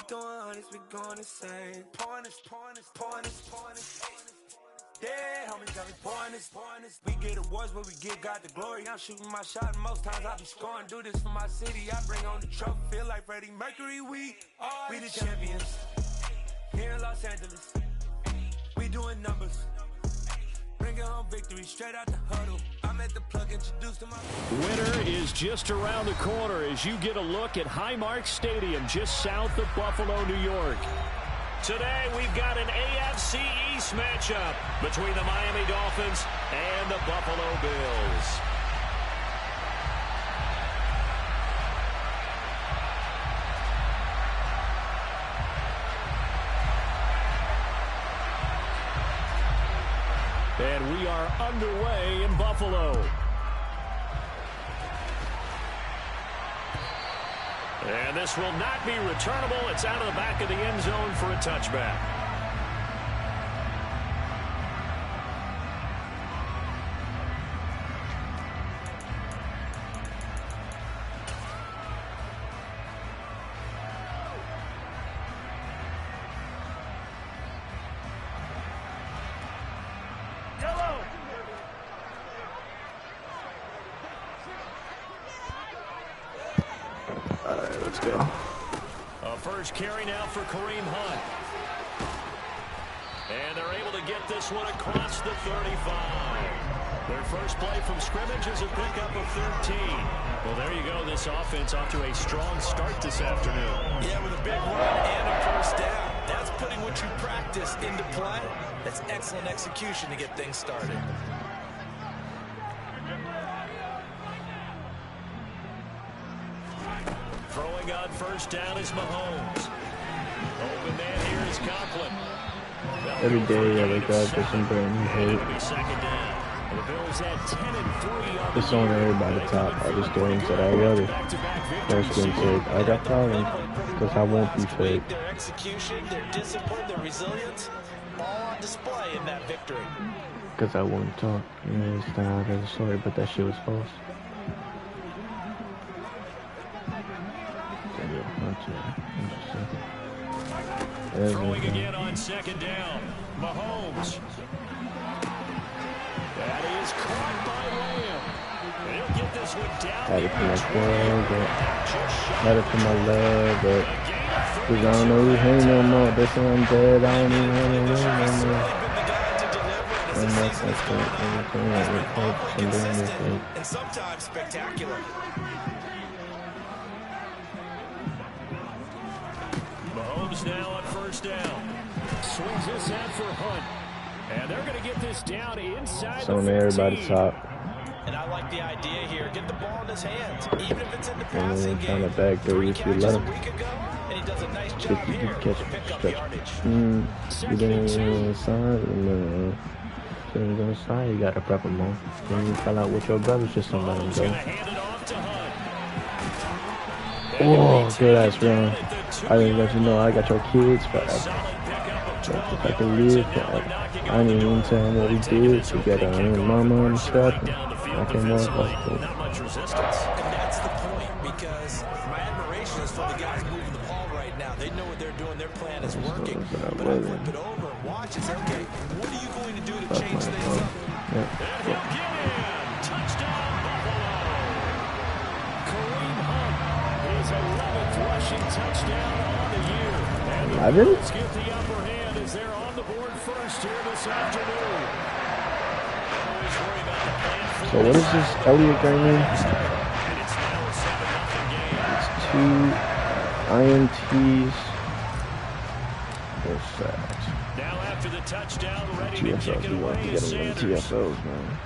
throwing hundreds, we going insane. Pointers. Dead homies got me pointers. We get awards, but we got the glory. I'm shooting my shot, and most times I be scoring. Do this for my city, I bring on the trophy. Feel like Freddie Mercury, we the champions. Here in Los Angeles, we doing numbers. Bringing home victory straight out the huddle. I'm at the plug, introduced to my... Winter is just around the corner as you get a look at Highmark Stadium just south of Buffalo, New York. Today we've got an AFC East matchup between the Miami Dolphins and the Buffalo Bills. And we are underway in Buffalo. And this will not be returnable. It's out of the back of the end zone for a touchback. Let's go. A first carry now for Kareem Hunt. And they're able to get this one across the 35. Their first play from scrimmage is a pickup of 13. Well, there you go. This offense off to a strong start this afternoon. Yeah, with a big run and a first down. That's putting what you practice into play. That's excellent execution to get things started. Throwing on first down is Mahomes. Open man here is Conklin. Every day I wake up with some brand new hate. The Bills had 10-3 Just on everybody top. I just go and said I got it. First game said I got problems because I won't be fake. Their execution, their discipline, their resilience, all on display in that victory. Because I won't talk. Yeah, it's not a story, but that shit was false. Throwing again on second down. Mahomes. That is caught by Lamb. He'll get this one down. Had it for my leg, but because I don't know who's hanging no more. They say I'm dead. I don't even have any room no more. And that's everything. And sometimes spectacular. Mahomes now on first down. Swings this out for Hunt. And they're going to get this down inside so the 15. Everybody's top. And I like the idea here. Get the ball in his hands. Even if it's in the passing game. Trying to back there if you let him. And he does a nice job here to pick up the yardage. You didn't sign. You got to prep him on. Then you fell out with your brothers, just don't let him go. Oh, good ass run. I didn't let you know I got your kids back. If I can live, I didn't even tell him what we did together. I mean, mama and stuff. I came off like that. And that's the point, because my admiration is for the guys moving the ball right now. They know what they're doing. Their plan is working. But I flip it over and watch and say, okay, what are you going to do to change things up? And he'll get in. Touchdown, Buffalo. Kareem Hunt, his 11th rushing touchdown on the year. And the Bills get the upper hand as they're on the board first here this afternoon. So what is this Elliott guy name? It's 2 INTs. What's that? Now after the touchdown, ready to TFLs, kick it away is Sanders. TFLs, man.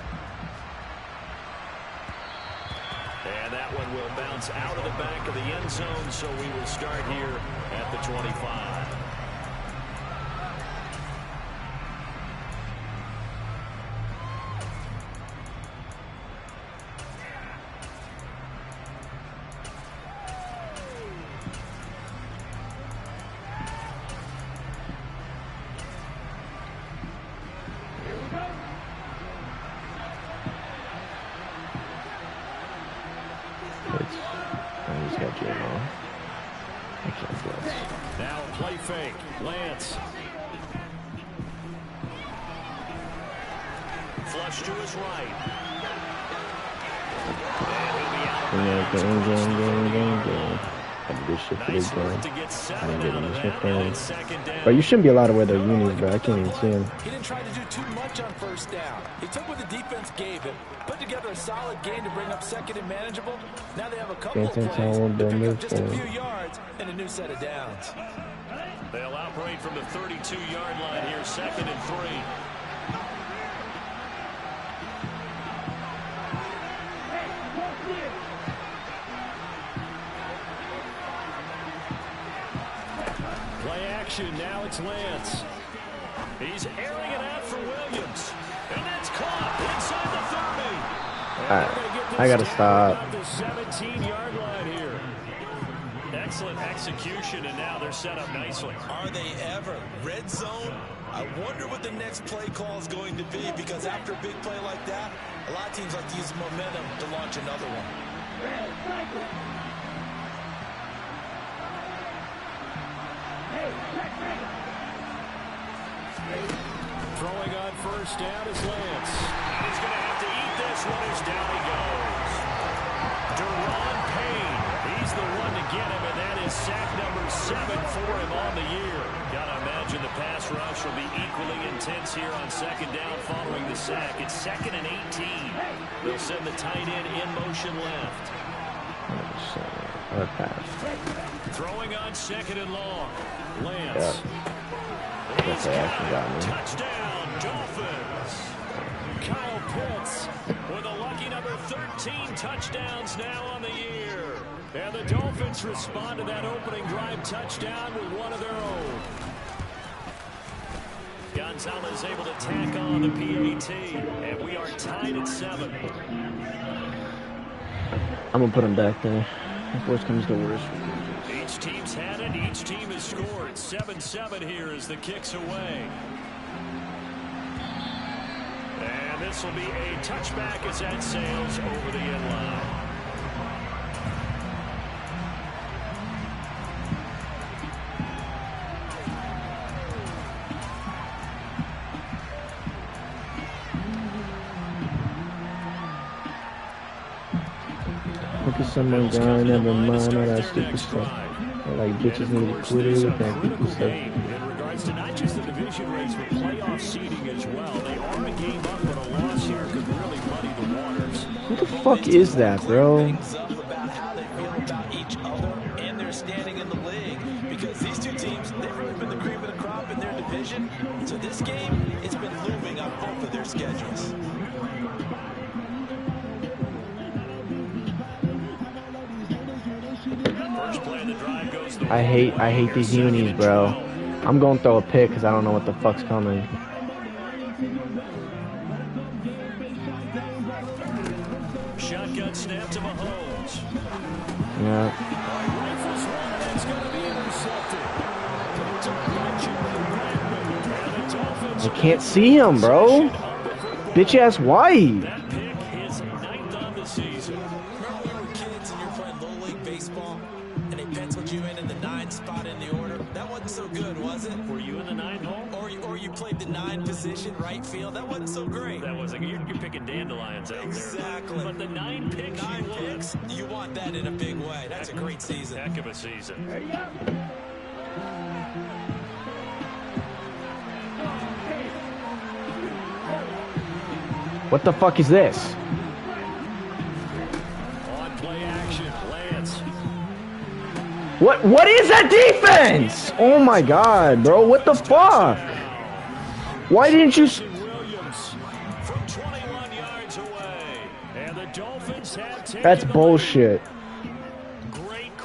And that one will bounce out of the back of the end zone, so we will start here at the 25. Now a play fake. Lance. Flush to his right. Game. I do this shit for this game. I didn't get in this shit. But you shouldn't be allowed to wear their unis, bro. I can't even see him. He didn't try to do too much on first down. He took what the defense gave him, put together a solid game to bring up second and manageable. Now they have a couple of plays to pick up just a few yards and a new set of downs. They'll operate from the 32-yard line here, 2nd and 3. Now it's Lance. He's airing it out for Williams. And that's caught inside the 30. All right. I got to stop. The 17-yard line here. Excellent execution, and now they're set up nicely. Are they ever? Red zone? I wonder what the next play call is going to be, because after a big play like that, a lot of teams like to use momentum to launch another one. Throwing on first down is Lance. And he's going to have to eat this one as down he goes. Deron Payne. He's the one to get him, and that is sack number 7 for him on the year. Got to imagine the pass rush will be equally intense here on 2nd down following the sack. It's 2nd and 18. They'll send the tight end in motion left. Throwing on 2nd and long. Lance. Touchdown, Dolphins. Kyle Pitts with a lucky number 13 touchdowns now on the year. And the Dolphins respond to that opening drive touchdown with one of their own. Gonzalez able to tack on the PAT, and we are tied at 7. I'm going to put him back there. If worst comes to worst. Each team's had it. Each team has scored. 7-7 here as the kick's away. And this will be a touchback as that sails over the end line. Look at someone grind, never mind all that stupid stuff. Like bitches need to quit it with that stupid stuff. In regards to not just the division race, but playoff seeding as well. They are a game up, but a loss here could really muddy the waters. Who the fuck is that, bro? About how they feel about each other and their standing in the league. Because these two teams, they've really been the cream of the crop in their division. So this game, it's been looming on both of their schedules. I hate these unis, bro. I'm gonna throw a pick because I don't know what the fuck's coming. Shotgun snap to Mahomes. Yeah. I can't see him, bro. Bitch ass white. That pick is 9th on the season. Remember when we were kids and you were playing Little League Baseball and they penciled you in the 9 spot in the order? That wasn't so good, was it? Were you in the 9 hole? Or you played the 9 position, right field? That wasn't so great. That wasn't. You're picking dandelions out there. Exactly. But the 9 picks, you want that in a big way. That's a great season. Heck of a season. What the fuck is this? On play action, Lance. What is that defense? Oh my god, bro. What the fuck? Why didn't you... Williams from 21 yards away. And the Dolphins have taken That's bullshit.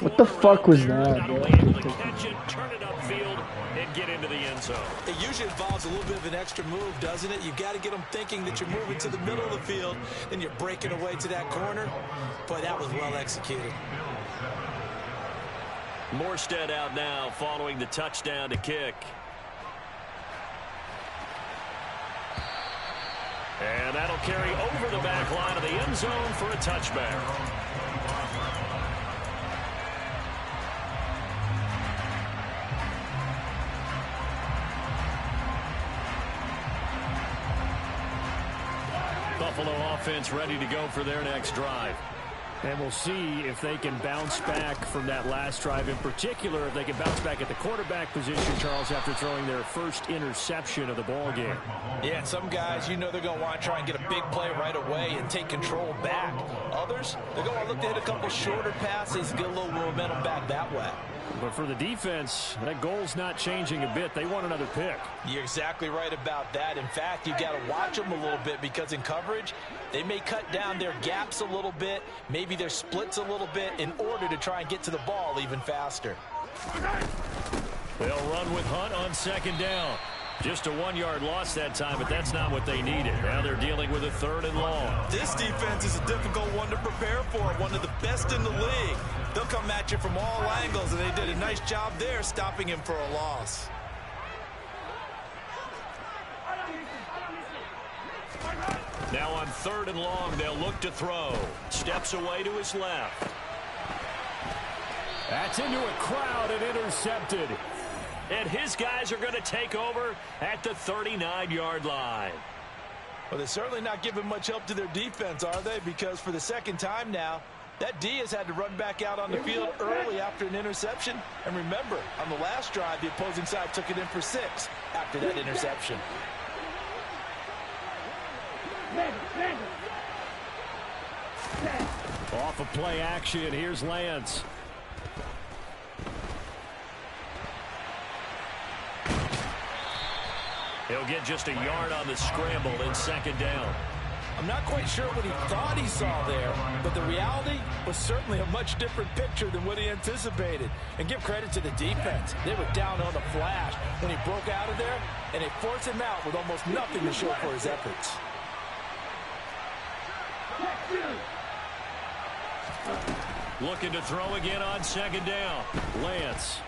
What the fuck was that, bro? Able to catch it, turn it upfield, and get into the end zone. It usually involves a little bit of an extra move, doesn't it? You've got to get them thinking that you're moving to the middle of the field, then you're breaking away to that corner. Boy, that was well executed. Morstead out now following the touchdown to kick. And that'll carry over the back line of the end zone for a touchback. Buffalo offense ready to go for their next drive. And we'll see if they can bounce back from that last drive. In particular, if they can bounce back at the quarterback position, Charles, after throwing their first interception of the ball game. Yeah, and some guys, you know they're going to want to try and get a big play right away and take control back. Others, they're going to look to hit a couple shorter passes, get a little momentum back that way. But for the defense, that goal's not changing a bit. They want another pick. You're exactly right about that. In fact, you got to watch them a little bit because in coverage, they may cut down their gaps a little bit, maybe their splits a little bit in order to try and get to the ball even faster. They'll run with Hunt on second down. Just a 1-yard loss that time, but that's not what they needed. Now they're dealing with a 3rd and long. This defense is a difficult one to prepare for, one of the best in the league. They'll come at you from all angles, and they did a nice job there stopping him for a loss. Now on 3rd and long, they'll look to throw. Steps away to his left. That's into a crowd and intercepted. And his guys are going to take over at the 39-yard line. Well, they're certainly not giving much help to their defense, are they? Because for the second time now, that D has had to run back out on the field early after an interception. And remember, on the last drive, the opposing side took it in for 6 after that interception. Off of play action, here's Lance. He'll get just a yard on the scramble in 2nd down. I'm not quite sure what he thought he saw there, but the reality was certainly a much different picture than what he anticipated. And give credit to the defense. They were down on the flash when he broke out of there, and they forced him out with almost nothing to show for his efforts. Looking to throw again on 2nd down. Lance.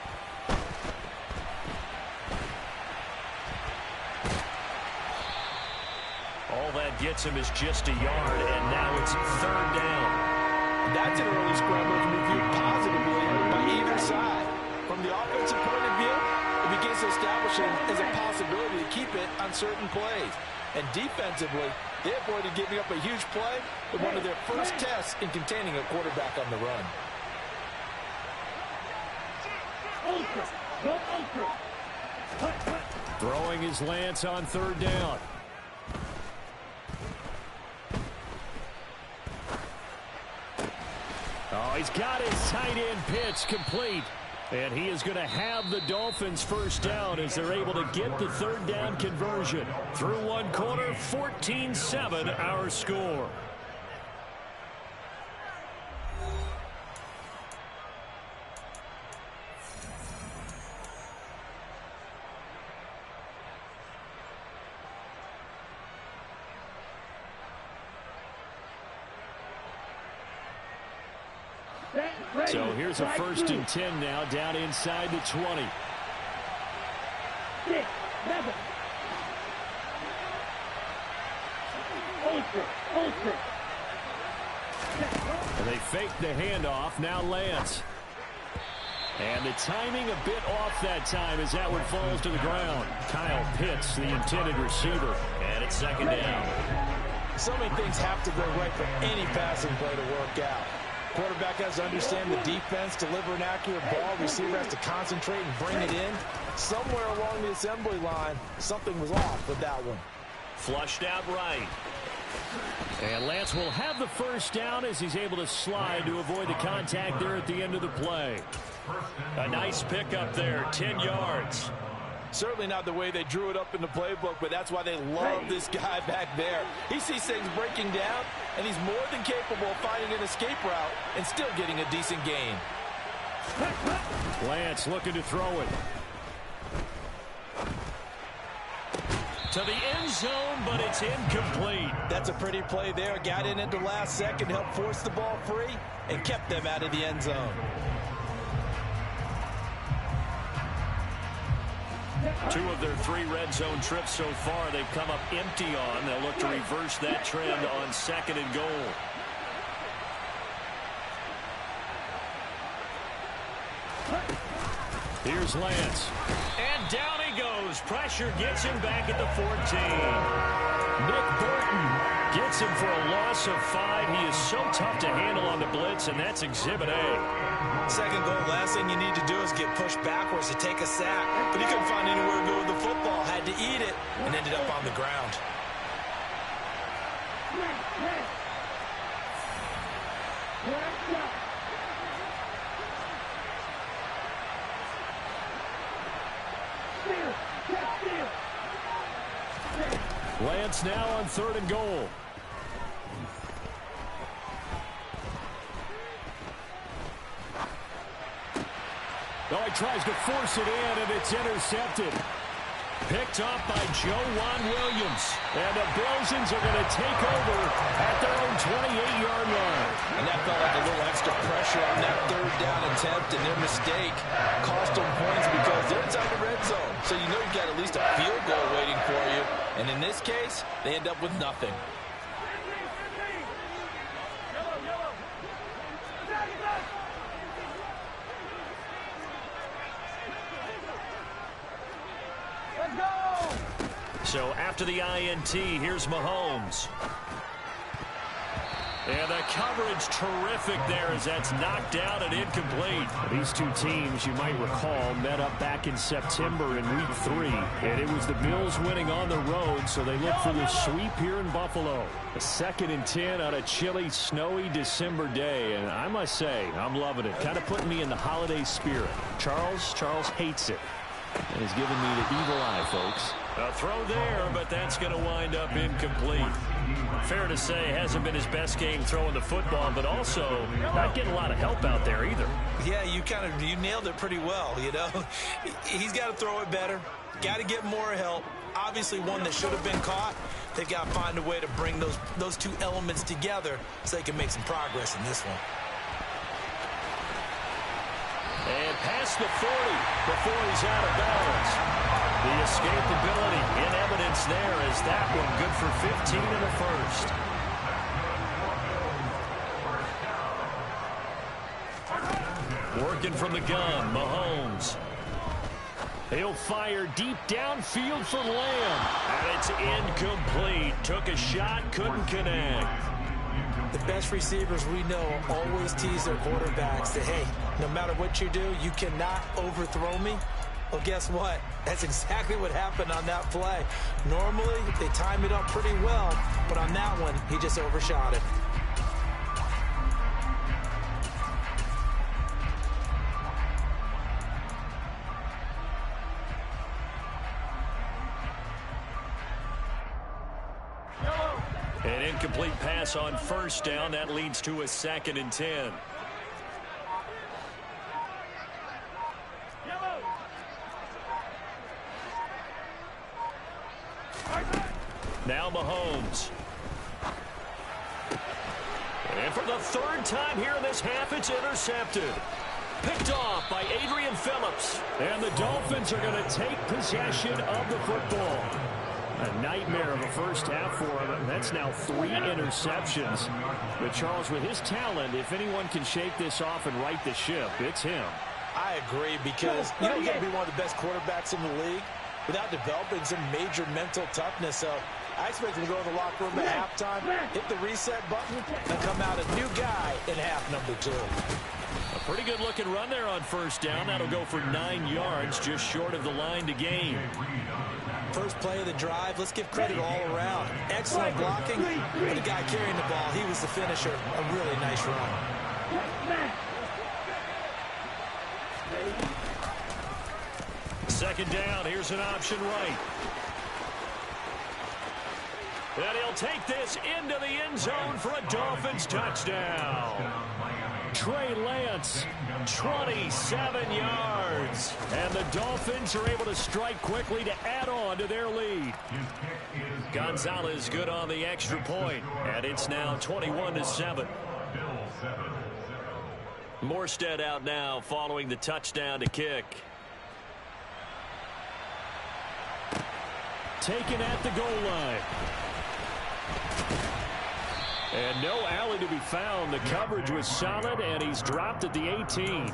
All that gets him is just a yard, and now it's 3rd down. That's an early scramble that can be viewed positively by either side. From the offensive point of view, it begins to establish it as a possibility to keep it on certain plays. And defensively, they avoided giving up a huge play with one of their first tests in containing a quarterback on the run. Throwing is Lance on 3rd down. Oh, he's got his tight end pitch complete. And he is going to have the Dolphins' first down as they're able to get the 3rd down conversion. Through 1 quarter, 14-7 our score. So here's a 1st and 10 now, down inside the 20. 6, 7. And they fake the handoff. Now Lance. And the timing a bit off that time as that one falls to the ground. Kyle Pitts, the intended receiver. And it's 2nd down. So many things have to go right for any passing play to work out. Quarterback has to understand the defense, deliver an accurate ball. Receiver has to concentrate and bring it in. Somewhere along the assembly line, something was off with that one. Flushed out right. And Lance will have the first down as he's able to slide to avoid the contact there at the end of the play. A nice pickup there, 10 yards. Certainly not the way they drew it up in the playbook, but that's why they love this guy back there. He sees things breaking down, and he's more than capable of finding an escape route and still getting a decent gain. Lance looking to throw it. To the end zone, but it's incomplete. That's a pretty play there. Got in at the last second, helped force the ball free, and kept them out of the end zone. 2 of their 3 red zone trips so far they've come up empty on. They'll look to reverse that trend on 2nd and goal. Here's Lance. And down he goes. Pressure gets him back at the 14. Nick Burton gets him for a loss of 5. He is so tough to handle on the blitz, and that's Exhibit A. Second goal, last thing you need to do is get pushed backwards to take a sack. But he couldn't find anywhere to go with the football. Had to eat it and ended up on the ground. Lance now on 3rd and goal. Oh, he tries to force it in, and it's intercepted. Picked off by Joejuan Williams. And the Bills are going to take over at their own 28-yard line. And that felt like a little extra pressure on that 3rd down attempt, and their mistake cost them points because they're inside the red zone. So you know you've got at least a field goal waiting for you. And in this case, they end up with nothing. So after the INT, here's Mahomes. And the coverage terrific there as that's knocked out and incomplete. These two teams, you might recall, met up back in September in Week 3. And it was the Bills winning on the road, so they look for the sweep here in Buffalo. A 2nd and 10 on a chilly, snowy December day. And I must say, I'm loving it. Kind of putting me in the holiday spirit. Charles hates it. And he's giving me the evil eye, folks. A throw there, but that's going to wind up incomplete. Fair to say, hasn't been his best game throwing the football, but also not getting a lot of help out there either. Yeah, you nailed it pretty well, you know. He's got to throw it better. Got to get more help. Obviously one that should have been caught. They've got to find a way to bring those two elements together so they can make some progress in this one. And past the 40 before he's out of bounds. The escapability in evidence there as that one good for 15 in the first. Working from the gun, Mahomes. He'll fire deep downfield for Lamb. And it's incomplete. Took a shot, couldn't connect. The best receivers we know always tease their quarterbacks that, hey, no matter what you do, you cannot overthrow me. Well, guess what? That's exactly what happened on that play. Normally, they time it up pretty well, but on that one, he just overshot it. An incomplete pass on 1st down. That leads to a 2nd and 10. Now Mahomes. And for the 3rd time here in this half, it's intercepted. Picked off by Adrian Phillips. And the Dolphins are going to take possession of the football. A nightmare of a first half for him. That's now 3 interceptions. But Charles, with his talent, if anyone can shake this off and right the ship, it's him. I agree, because you don't get to be one of the best quarterbacks in the league without developing some major mental toughness. So I expect him to go to the locker room at halftime, hit the reset button, and come out a new guy in half number 2. A pretty good looking run there on 1st down. That'll go for 9 yards, just short of the line to gain. First play of the drive, let's give credit all around. Excellent blocking, but the guy carrying the ball, he was the finisher. A really nice run. 2nd down, here's an option right. And he'll take this into the end zone for a Dolphins touchdown. Trey Lance, 27 yards. And the Dolphins are able to strike quickly to add on to their lead. Gonzalez good on the extra point, and it's now 21-7. Morstead out now following the touchdown to kick. Taken at the goal line. And no alley to be found. The coverage was solid, and he's dropped at the 18.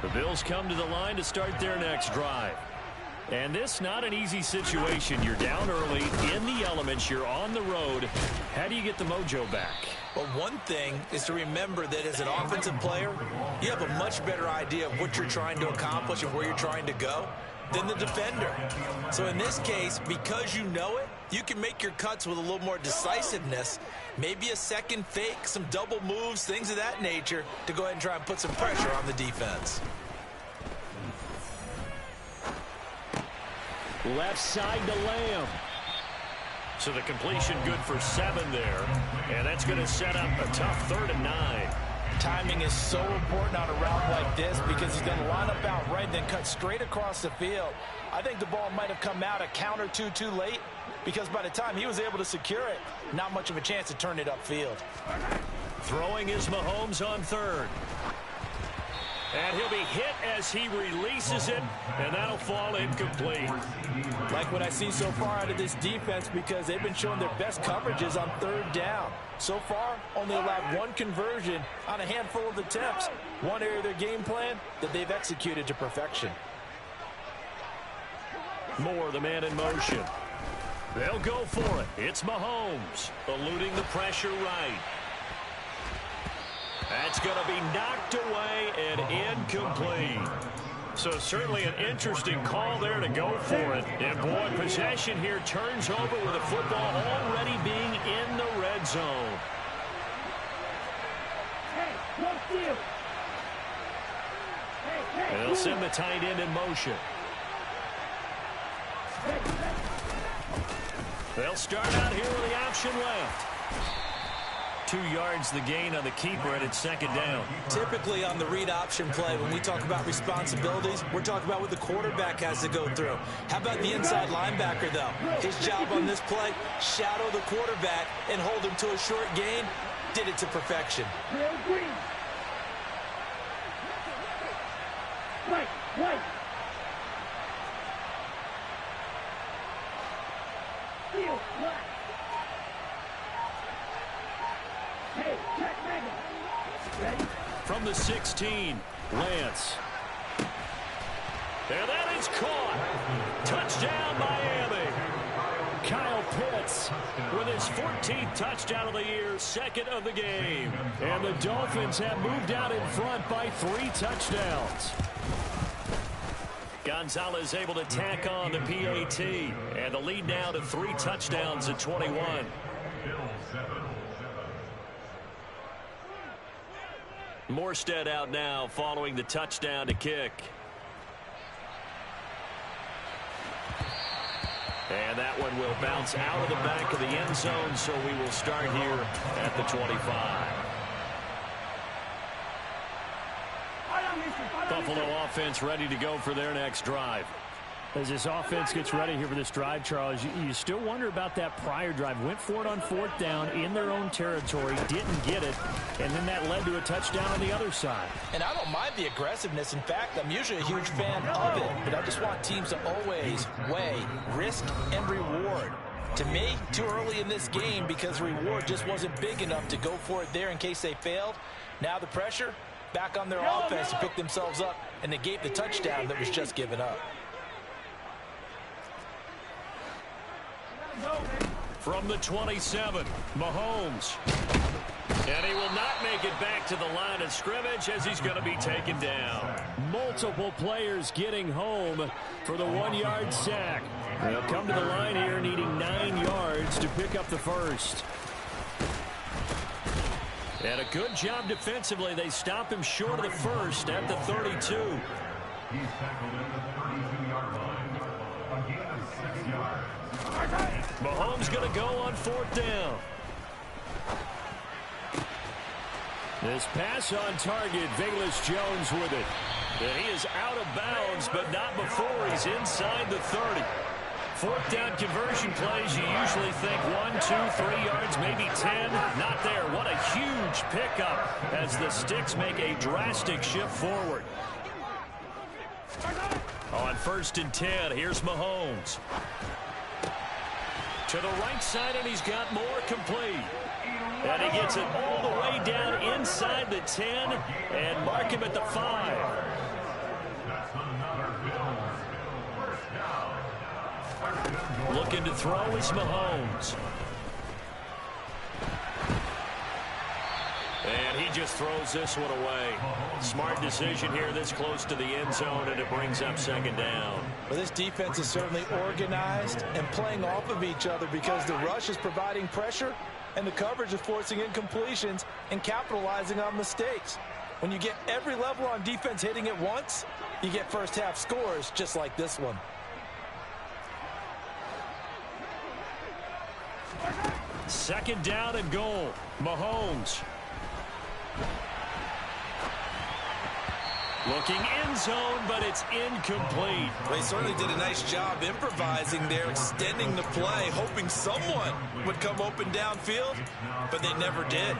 The Bills come to the line to start their next drive. And this not an easy situation. You're down early, in the elements, you're on the road. How do you get the mojo back? Well, one thing is to remember that as an offensive player, you have a much better idea of what you're trying to accomplish and where you're trying to go than the defender. So in this case, because you know it, you can make your cuts with a little more decisiveness, maybe a second fake, some double moves, things of that nature, to go ahead and try and put some pressure on the defense. Left side to Lamb. So the completion good for 7 there. And that's going to set up a tough 3rd and 9. Timing is so important on a route like this because he's going to line up out right, then cut straight across the field. I think the ball might have come out a count or two too late because by the time he was able to secure it, not much of a chance to turn it upfield. Throwing is Mahomes on 3rd. And he'll be hit as he releases it, and that'll fall incomplete. Like what I see so far out of this defense because they've been showing their best coverages on 3rd down. So far, only allowed 1 conversion on a handful of attempts. One area of their game plan that they've executed to perfection. Moore, the man in motion. They'll go for it. It's Mahomes, eluding the pressure right. That's going to be knocked away and incomplete. So certainly an interesting call there to go for it. And boy, possession here turns over with the football already being in the red zone. They'll send the tight end in motion. They'll start out here with the option left. 2 yards the gain on the keeper, and it's 2nd down. Typically on the read option play, when we talk about responsibilities, we're talking about what the quarterback has to go through. How about the inside linebacker, though? His job on this play, shadow the quarterback and hold him to a short gain. Did it to perfection. From the 16, Lance. There, that is caught. Touchdown, Miami. Kyle Pitts with his 14th touchdown of the year, 2nd of the game. And the Dolphins have moved out in front by 3 touchdowns. Gonzalez able to tack on the PAT. And the lead now to 3 touchdowns at 21. Morstead out now following the touchdown to kick. And that one will bounce out of the back of the end zone, so we will start here at the 25. Buffalo offense ready to go for their next drive. As this offense gets ready here for this drive, Charles, you still wonder about that prior drive. Went for it on 4th down in their own territory, didn't get it, and then that led to a touchdown on the other side. And I don't mind the aggressiveness. In fact, I'm usually a huge fan of it, but I just want teams to always weigh risk and reward. To me, too early in this game because reward just wasn't big enough to go for it there in case they failed. Now the pressure back on their offense to pick themselves up and negate the touchdown that was just given up. From the 27, Mahomes. And he will not make it back to the line of scrimmage as he's going to be taken down. Multiple players getting home for the 1-yard sack. They'll come to the line here needing 9 yards to pick up the first. And a good job defensively. They stop him short of the first at the 32. He's tackled at the 32-yard line. Again, 6 yards. Mahomes going to go on 4th down. This pass on target, Velus Jones with it. And he is out of bounds, but not before he's inside the 30. 4th down conversion plays, you usually think 1, 2, 3 yards, maybe 10. Not there. What a huge pickup as the Sticks make a drastic shift forward. On 1st and 10, here's Mahomes. To the right side, and he's got more complete. And he gets it all the way down inside the 10 and mark him at the 5. Looking to throw is Mahomes. And he just throws this one away. Smart decision here this close to the end zone, and it brings up second down. Well, this defense is certainly organized and playing off of each other because the rush is providing pressure and the coverage is forcing incompletions and capitalizing on mistakes. When you get every level on defense hitting at once, you get first half scores just like this one. Second down and goal. Mahomes. Looking end zone, but it's incomplete. They certainly did a nice job improvising there, extending the play, hoping someone would come open downfield, but they never did.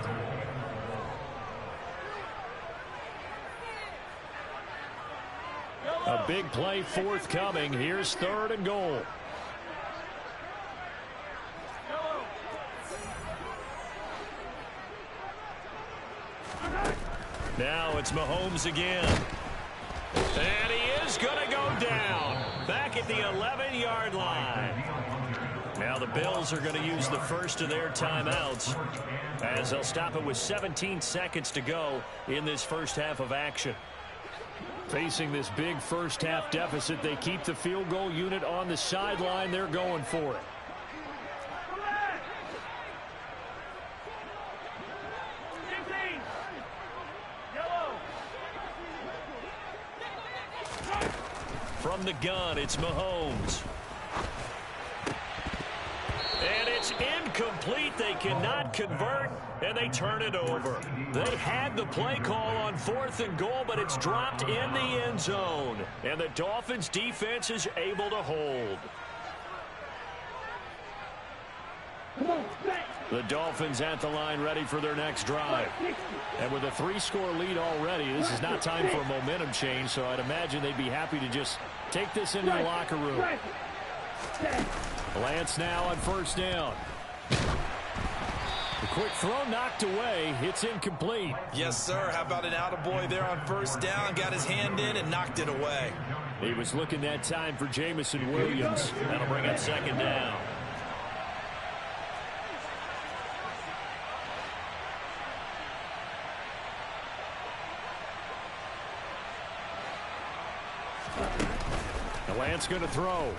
A big play forthcoming. Here's third and goal. Now it's Mahomes again. And he is going to go down. Back at the 11-yard line. Now the Bills are going to use the first of their timeouts as they'll stop it with 17 seconds to go in this first half of action. Facing this big first half deficit, they keep the field goal unit on the sideline. They're going for it. From the gun, it's Mahomes. And it's incomplete. They cannot convert, and they turn it over. They had the play call on fourth and goal, but it's dropped in the end zone. And the Dolphins' defense is able to hold. The Dolphins at the line ready for their next drive. And with a 3-score lead already, this is not time for a momentum change, so I'd imagine they'd be happy to just take this into the locker room. Lance now on first down. The quick throw knocked away. It's incomplete. Yes, sir. How about an attaboy there on first down? Got his hand in and knocked it away. He was looking that time for Jameson Williams. That'll bring up second down. Lance going to throw.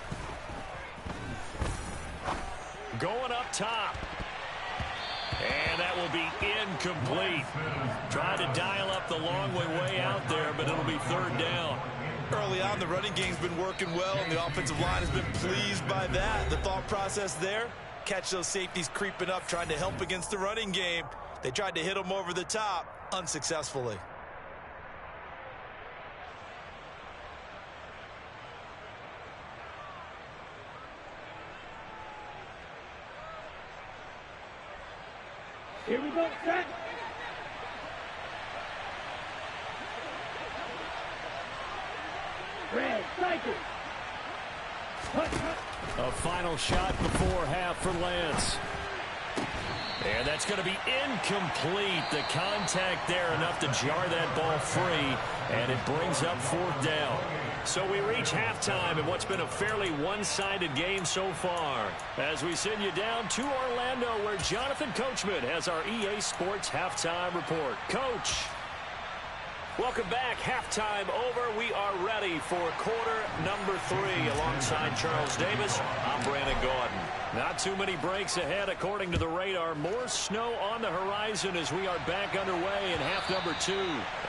Going up top. And that will be incomplete. Trying to dial up the long way out there, but it'll be third down. Early on, the running game's been working well, and the offensive line has been pleased by that. The thought process there, catch those safeties creeping up, trying to help against the running game. They tried to hit them over the top, unsuccessfully. Here we go, set. Red, cycle. A final shot before half for Lance. And that's going to be incomplete. The contact there enough to jar that ball free, and it brings up fourth down. So we reach halftime in what's been a fairly one-sided game so far. As we send you down to Orlando, where Jonathan Coachman has our EA Sports Halftime Report. Coach. Welcome back. Halftime over. We are ready for quarter number 3. Alongside Charles Davis, I'm Brandon Gordon. Not too many breaks ahead according to the radar. More snow on the horizon as we are back underway in half number 2.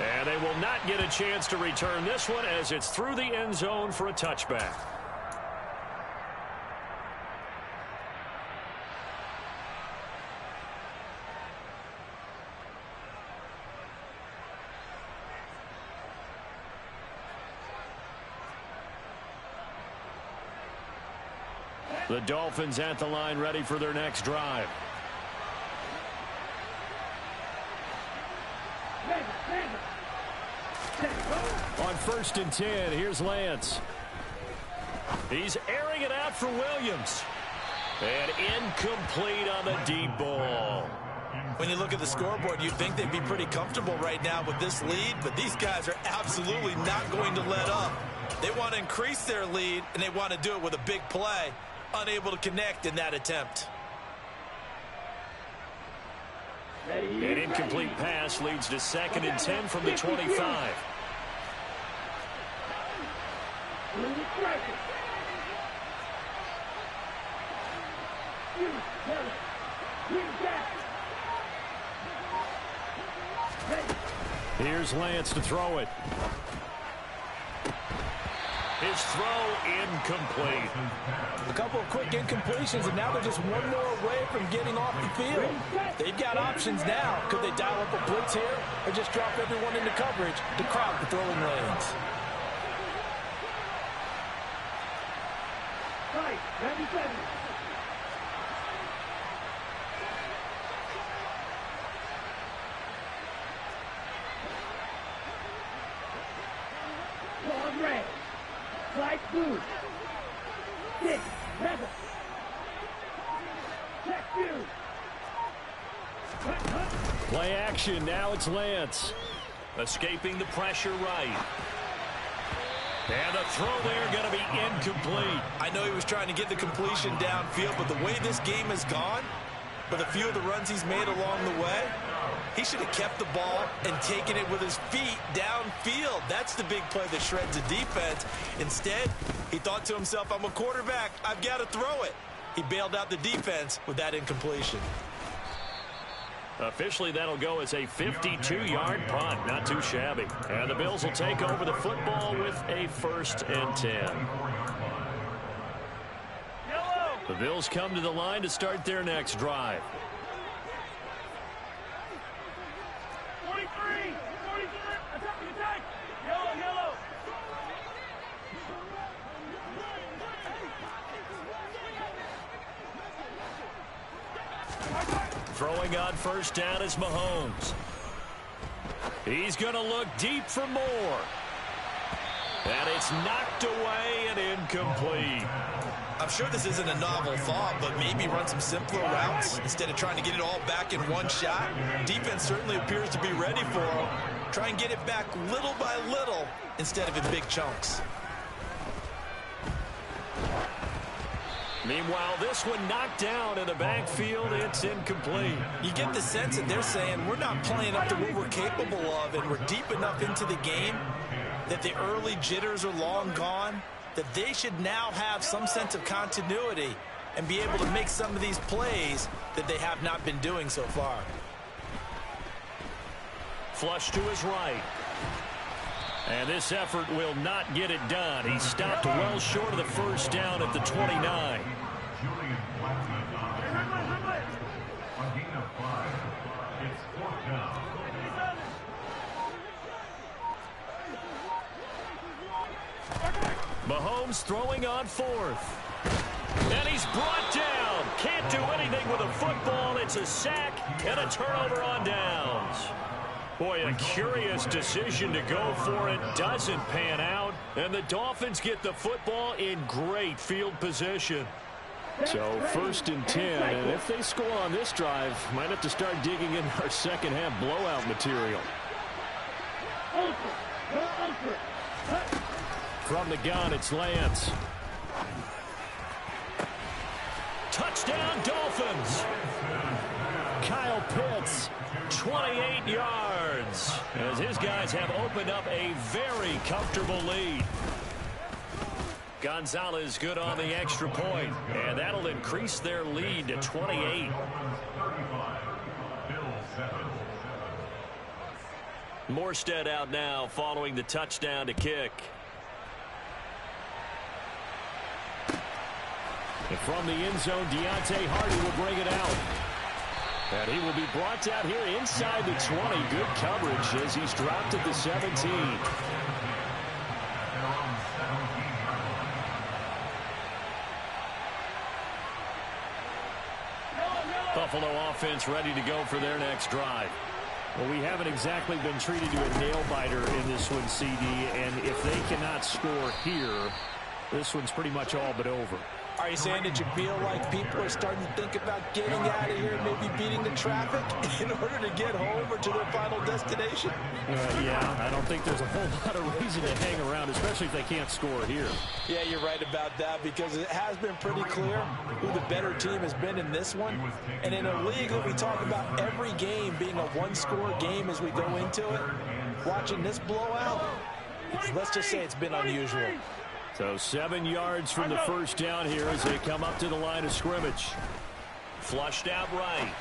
And they will not get a chance to return this one as it's through the end zone for a touchback. The Dolphins at the line ready for their next drive. On first and 10, here's Lance. He's airing it out for Williams. And incomplete on the deep ball. When you look at the scoreboard, you'd think they'd be pretty comfortable right now with this lead, but these guys are absolutely not going to let up. They want to increase their lead, and they want to do it with a big play. Unable to connect in that attempt. An incomplete pass leads to 2nd and 10 from the 25. Here's Lance to throw it. His throw incomplete. A couple of quick incompletions, and now they're just one more away from getting off the field. They've got options now. Could they dial up a blitz here or just drop everyone into coverage to crowd the throwing lanes? Right, 97. Long red. Light blue. 6, 7. Check 2. Play action. Now it's Lance. Escaping the pressure right. And the throw there going to be incomplete. I know he was trying to get the completion downfield, but the way this game has gone, with a few of the runs he's made along the way, he should have kept the ball and taken it with his feet downfield. That's the big play that shreds the defense. Instead, he thought to himself, I'm a quarterback. I've got to throw it. He bailed out the defense with that incompletion. Officially, that'll go as a 52-yard punt. Not too shabby. And the Bills will take over the football with a 1st and 10. The Bills come to the line to start their next drive. 43, attack, yellow. Throwing on 1st down is Mahomes. He's going to look deep for more. And it's knocked away and incomplete. I'm sure this isn't a novel thought, but maybe run some simpler routes instead of trying to get it all back in one shot. Defense certainly appears to be ready for him. Try and get it back little by little instead of in big chunks. Meanwhile, this one knocked down in the backfield. It's incomplete. You get the sense that they're saying we're not playing up to what we're capable of, and we're deep enough into the game that the early jitters are long gone, that they should now have some sense of continuity and be able to make some of these plays that they have not been doing so far. Flush to his right. And this effort will not get it done. He stopped well short of the 1st down at the 29. Julian Blackman on gain of 5. It's 4th down. Mahomes throwing on 4th. And he's brought down. Can't do anything with a football. It's a sack and a turnover on downs. Boy, a curious decision to go for it. Doesn't pan out. And the Dolphins get the football in great field position. So 1st and 10. And if they score on this drive, might have to start digging in our second half blowout material. From the gun, it's Lance. Touchdown, Dolphins. Kyle Pitts, 28 yards, as his guys have opened up a very comfortable lead. Gonzalez good on the extra point, and that'll increase their lead to 28. Morstead out now following the touchdown to kick. And from the end zone, Deontay Hardy will bring it out. And he will be brought out here inside the 20. Good coverage as he's dropped at the 17. Buffalo offense ready to go for their next drive. Well, we haven't exactly been treated to a nail-biter in this one, CD, and if they cannot score here, this one's pretty much all but over. Are you saying that you feel like people are starting to think about getting out of here, maybe beating the traffic in order to get home or to their final destination? Yeah, I don't think there's a whole lot of reason to hang around, especially if they can't score here. Yeah, you're right about that, because it has been pretty clear who the better team has been in this one. And in a league that we talk about every game being a one-score game as we go into it, watching this blowout, let's just say it's been unusual. So 7 yards from the first down here as they come up to the line of scrimmage. Flushed out right.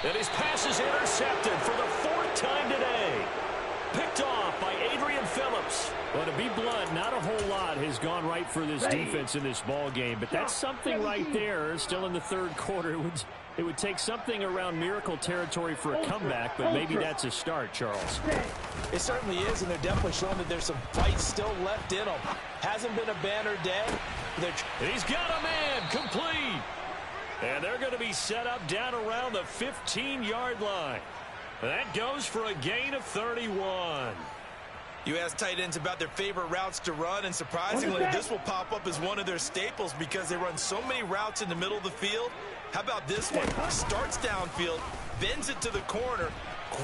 And his pass is intercepted for the 4th time today. Picked off by Adrian Phillips. Well, to be blunt, not a whole lot has gone right for this defense in this ball game, but that's something right there. Still in the 3rd quarter. It would take something around miracle territory for a comeback, but maybe that's a start, Charles. It certainly is, and they're definitely showing that there's some fight still left in them. Hasn't been a banner day. He's got a man complete. And they're going to be set up down around the 15-yard line. That goes for a gain of 31. You ask tight ends about their favorite routes to run, and surprisingly, this will pop up as one of their staples because they run so many routes in the middle of the field. How about this one? Starts downfield, bends it to the corner.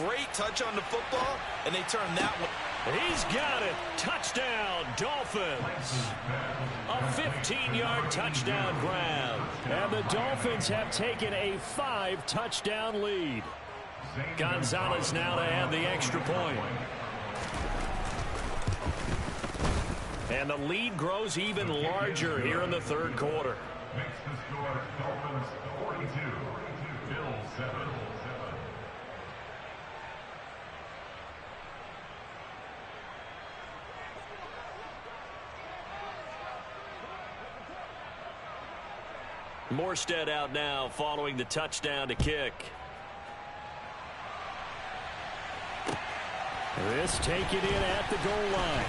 Great touch on the football, and they turn that one. He's got it. Touchdown, Dolphins. A 15-yard touchdown grab. And the Dolphins have taken a 5-touchdown lead. Gonzalez now to add the extra point. And the lead grows even larger here in the 3rd quarter. Makes the score Dolphins 42, Bills 7. Morstead out now following the touchdown to kick. This taken in at the goal line.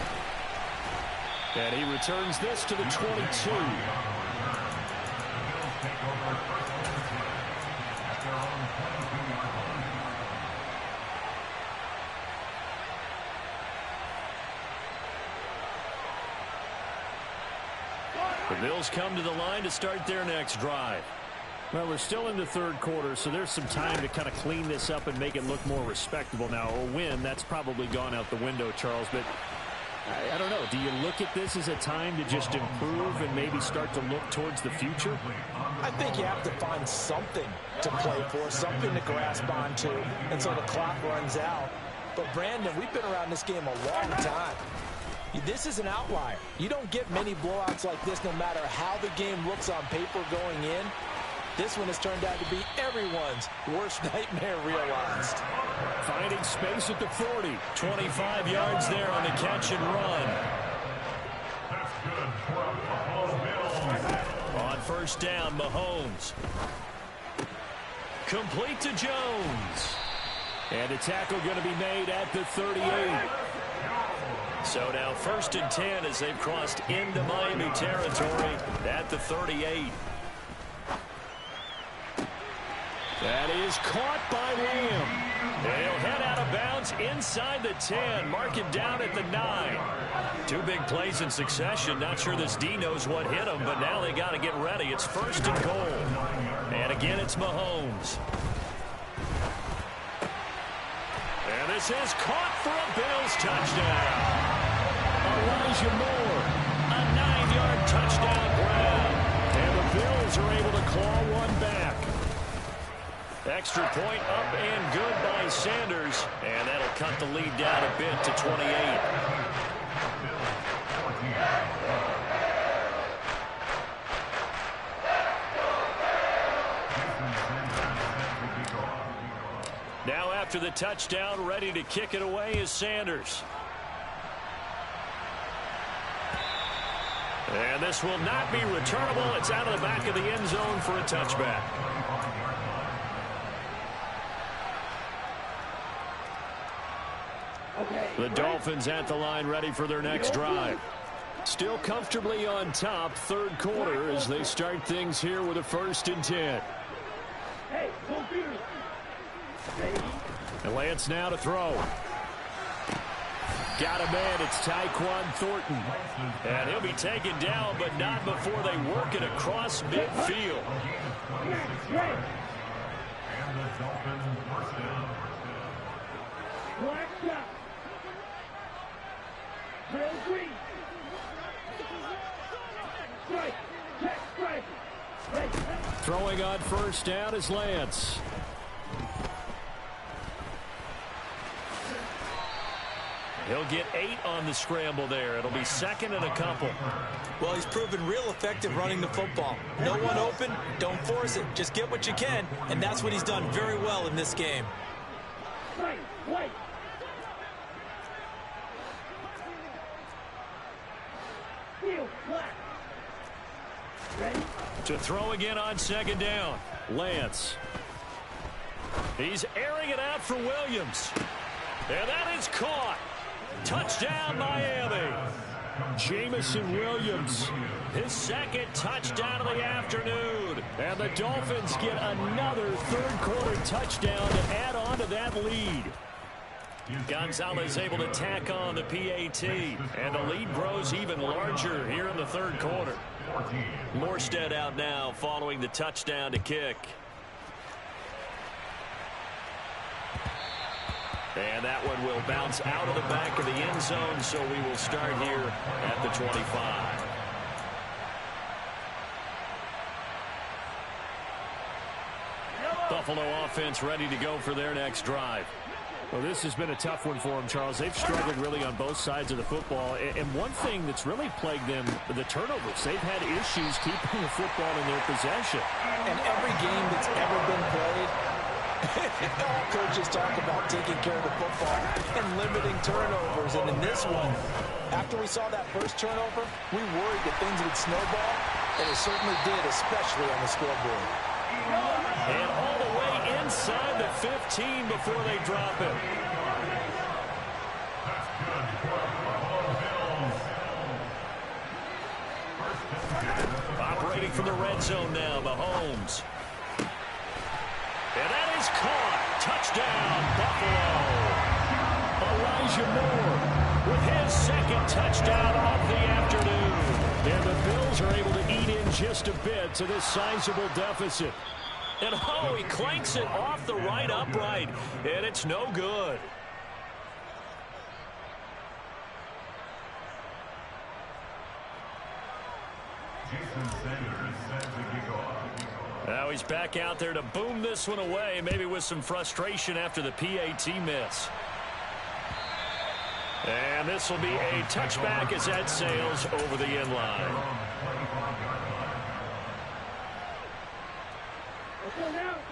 And he returns this to the 22. The Bills come to the line to start their next drive. Well, we're still in the 3rd quarter, so there's some time to kind of clean this up and make it look more respectable now. A win, that's probably gone out the window, Charles, but I don't know. Do you look at this as a time to just improve and maybe start to look towards the future? I think you have to find something to play for, something to grasp onto until the clock runs out. But, Brandon, we've been around this game a long time. This is an outlier. You don't get many blowouts like this no matter how the game looks on paper going in. This one has turned out to be everyone's worst nightmare realized. Finding space at the 40. 25 yards there on the catch and run. That's good for a Buffalo Bills. On first down, Mahomes. Complete to Jones. And a tackle going to be made at the 38. So now 1st and 10 as they've crossed into Miami territory at the 38. That is caught by Lamb. They'll head out of bounds inside the 10. Mark it down at the 9. 2 big plays in succession. Not sure this D knows what hit him, but now they got to get ready. It's 1st and goal. And again, it's Mahomes. And this is caught for a Bills touchdown. Elijah Moore, a 9-yard touchdown grab. And the Bills are able to claw one back. Extra point up and good by Sanders. And that'll cut the lead down a bit to 28. Now after the touchdown, ready to kick it away is Sanders. And this will not be returnable. It's out of the back of the end zone for a touchback. The Dolphins at the line ready for their next drive. Still comfortably on top, 3rd quarter as they start things here with a 1st and 10. And Lance now to throw. Got a man, it's Tyquan Thornton. And he'll be taken down, but not before they work it across midfield. And the Dolphins first down. Black shot. Trail green. Strike. Check strike. Throwing on first down is Lance. He'll get 8 on the scramble there. It'll be second and a couple. Well, he's proven real effective running the football. No one open, don't force it. Just get what you can, and that's what he's done very well in this game. Right, right. Field flat. Ready? To throw again on second down. Lance. He's airing it out for Williams. And that is caught. Touchdown, Miami. Jameson Williams, his second touchdown of the afternoon. And the Dolphins get another third-quarter touchdown to add on to that lead. Gonzalez able to tack on the PAT, and the lead grows even larger here in the third quarter. Morstead out now following the touchdown to kick. And that one will bounce out of the back of the end zone, so we will start here at the 25. Buffalo offense ready to go for their next drive. Well, this has been a tough one for them, Charles. They've struggled really on both sides of the football. And one thing that's really plagued them, the turnovers. They've had issues keeping the football in their possession. And every game that's ever been played, all coaches talk about taking care of the football and limiting turnovers. And in this one, after we saw that first turnover, we worried that things would snowball, and it certainly did, especially on the scoreboard. And all the way inside the 15 before they drop it. Operating from the red zone now, Mahomes. And that is caught. Touchdown, Buffalo. Elijah Moore with his second touchdown of the afternoon. And the Bills are able to eat in just a bit to this sizable deficit. And oh, he clanks it off the right upright, and it's no good. Now he's back out there to boom this one away, maybe with some frustration after the PAT miss. And this will be a touchback as that sails over the end line.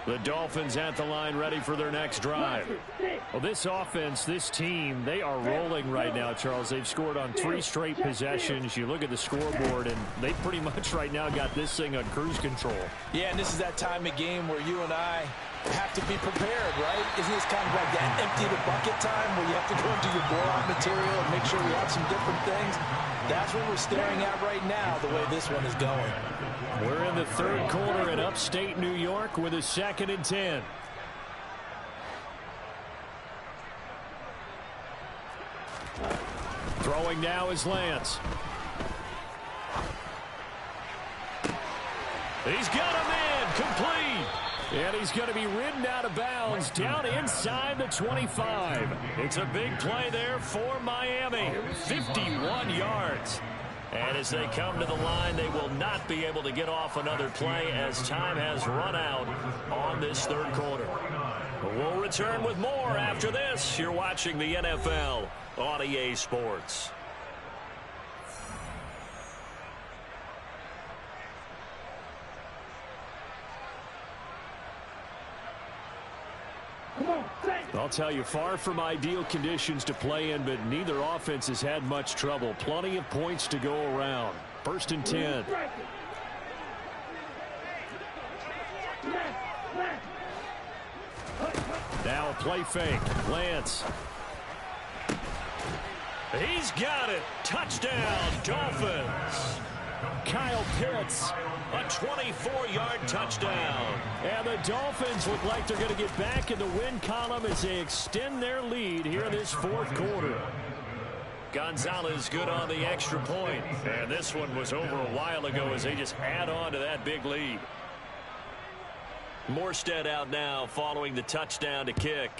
The Dolphins at the line ready for their next drive. Well, this offense, this team, they are rolling right now, Charles. They've scored on 3 straight possessions. You look at the scoreboard, and they pretty much right now got this thing on cruise control. Yeah, and this is that time of game where you and I have to be prepared, right? Isn't this kind of like that empty the bucket time where you have to go into your blowout material and make sure we have some different things? That's what we're staring at right now, the way this one is going. We're in the third quarter in upstate New York with a 2nd and 10. Throwing now is Lance. He's got him in, complete. And he's going to be ridden out of bounds down inside the 25. It's a big play there for Miami. 51 yards. And as they come to the line, they will not be able to get off another play as time has run out on this third quarter. We'll return with more after this. You're watching the NFL on EA Sports. I'll tell you, far from ideal conditions to play in, but neither offense has had much trouble. Plenty of points to go around. 1st and 10. Now a play fake. Lance. He's got it. Touchdown, Dolphins. Kyle Pitts, a 24-yard touchdown. And the Dolphins look like they're going to get back in the win column as they extend their lead here in this fourth quarter. Gonzalez good on the extra point. And this one was over a while ago as they just add on to that big lead. Morstead out now following the touchdown to kick.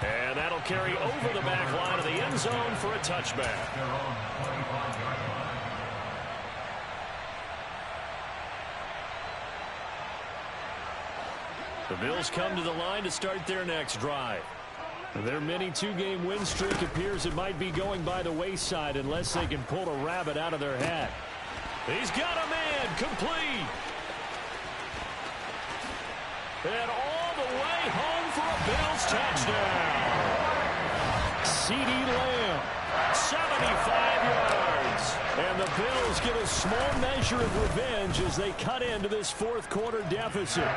And that'll carry over the back line of the end zone for a touchback. The Bills come to the line to start their next drive. Their mini two-game win streak appears it might be going by the wayside unless they can pull a rabbit out of their hat. He's got a man complete. And all the way home for a Bills touchdown. CeeDee Lamb, 75 yards. And the Bills get a small measure of revenge as they cut into this fourth quarter deficit.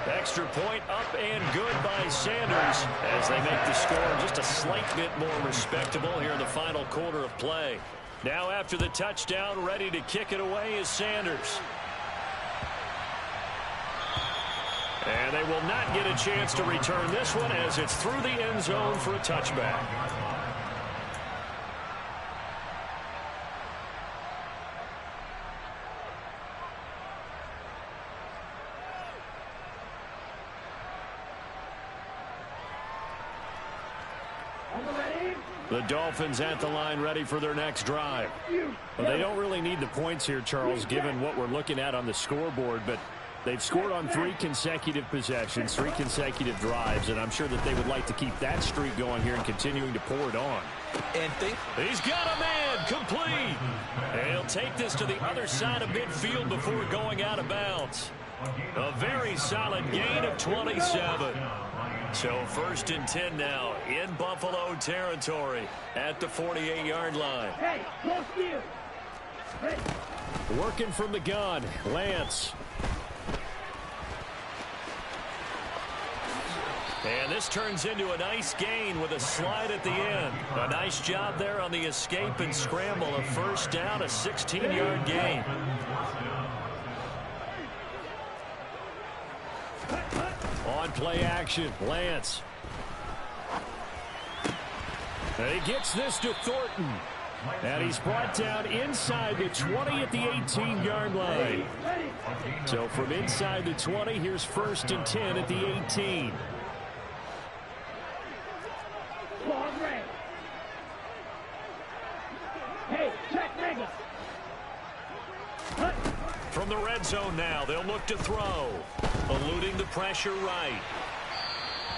Extra point up and good by Sanders as they make the score just a slight bit more respectable here in the final quarter of play. Now after the touchdown, ready to kick it away is Sanders. And they will not get a chance to return this one as it's through the end zone for a touchback. The Dolphins at the line ready for their next drive. Well, they don't really need the points here, Charles, given what we're looking at on the scoreboard, but they've scored on 3 consecutive possessions, 3 consecutive drives, and I'm sure that they would like to keep that streak going here and continuing to pour it on. And he's got a man complete. And he'll take this to the other side of midfield before going out of bounds. A very solid gain of 27. So 1st and 10 now in Buffalo territory at the 48-yard line. Hey, close field. Hey. Working from the gun, Lance. And this turns into a nice gain with a slide at the end. A nice job there on the escape and scramble. A first down, a 16-yard gain. On play action, Lance. And he gets this to Thornton. And he's brought down inside the 20 at the 18-yard line. So from inside the 20, here's 1st and 10 at the 18. Hey, check Mega. From the red zone now, they'll look to throw. Eluding the pressure right.